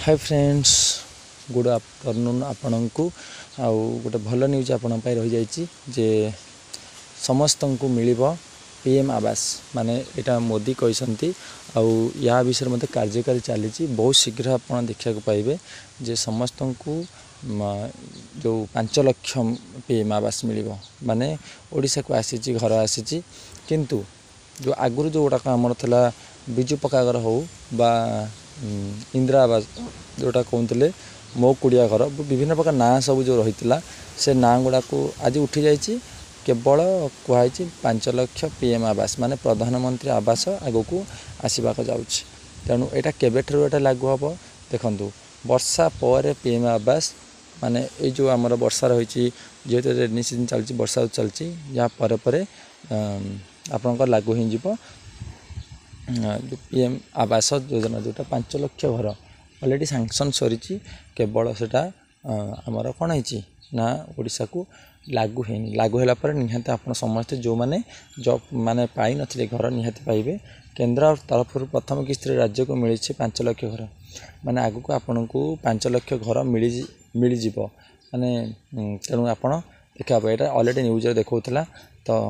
hi friends good afternoon आपण को आउ गोटे भल न्यूज आपण रही जाइए जे समस्त को मिल पीएम आवास माने यहाँ मोदी कहते आउ या विषय मत कार्यकारी चली बहुत शीघ्र आप देखा पाइबे जे समस्त को जो 5 लाख पीएम आवास मिल माने ओडिशा को आसी घर आसी किंतु जो आगुरी जो गुड़ाक आमर था विजु पक्का घर हो बा इंदिरा आवास जोटा कहते मो कुड़िया घर विभिन्न प्रकार ना सब जो रही से ना गुड़ा को आज उठी जाइए केवल कहुई 5 लाख पीएम आवास माने प्रधानमंत्री आवास आग को आसवाक जाऊँच तेणु यहाँ केवे लागू हम देखूँ वर्षा पर पीएम आवास माने ये जो आमर वर्षा रही जेहेतु रेनी सीजन चलती वर्षा चलती या पर आपंकर लागू हो जो पीएम आवास योजना जोटा 5 लाख घर ऑलरेडी सैंक्शन सरी केवल सेटा आमर कौन है ना ओडिशा को लागू है लागू है निहाती आप समस्ते जो मैंने जॉब माने पाई नथिले घर निहाती पाइबे केंद्र तरफ प्रथम किस्त राज्य को मिली 5 लाख घर माने आगु को आपण को 5 लाख घर मिल जीव माने तेणु आपण देखा यहाँ ऑलरेडी न्यूज देखा तो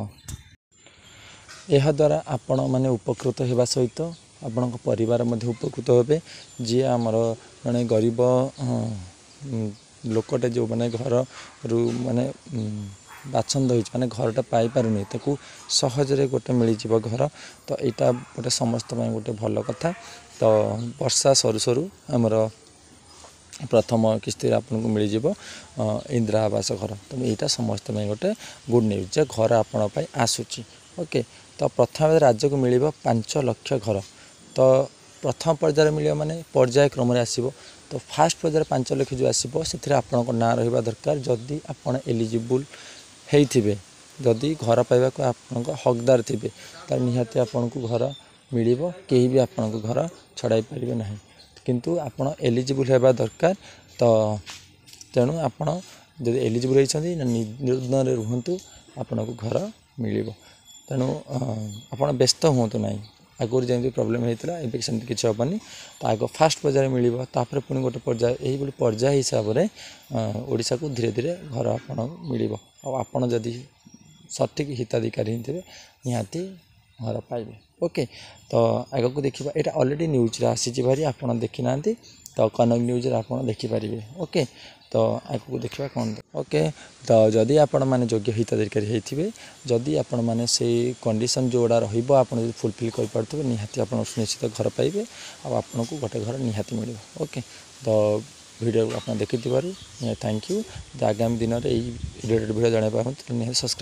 यह द्वारा आपण माने उपकृत होगा सहित आपण परिवार मध्य उपकृत होबे जी आमर जड़े गरीब लोकटे जो माने घर रु माने बाछंद हो माने घरटा पाई पारुनी ताकू सहजरे गोटे मिल जीव घर तो यहाँ गोटे समस्त गोटे भल कथा तो वर्षा सरू सरू आमर प्रथम किस्ती आपन को मिल जीव इंदिरा आवास घर तो यहाँ समस्त गोटे गुड न्यूज जे घर आपण आसूची ओके तो प्रथम राज्य को मिल 5 लाख घर तो प्रथम पर्यायर मिल माने पर्याय क्रम आसो तो फास्ट पर्यायर 5 लाख जो आसो से आपण ना रहा दरकार जदि आपण एलिजिबल होइथिबे जदि घर पाइबा को आपण हकदार थे तो निहाती आपण को घर मिल कहीं भी आपण को घर छड़ाई पारे ना किंतु आपण एलिजिबल होगा दरकार तो तेणु आपण जब एलिजिबल होती निर्धन रुहतु आपण को घर मिल तेणु आप व्यस्त हूँ ना आगुरी जमी प्रोब्लेम होता है सेमती किसी हेनी तो आग फास्ट पर्यायर मिल पुणी गोटे पर्याय यही पर्याय हिसाब से ओडिशा को धीरे धीरे घर आप मिल आपड़ जदि सठिक हिताधिकारी थे निहाती घर पाइबे ओके तो आग को देखा यहाँ ऑलरेडी न्यूज आसी भारी आप देखी ना तो कनक न्यूज आप देखिपारे ओके तो आगे देखा कौन ओके तो जदि आपण मैंने योग्य हिताधिकारी होते जदि आपण मैंने से कंडीशन जोड़ा रहा फुलफिल कर पारे निहाती आप सुनिश्चित घर पाइबे आपन को गोटे घर निहाती मिल ओके तो वीडियो आप देखी थैंक यू आगामी दिन में रिलेटेड वीडियो जाना सब्सक्राइब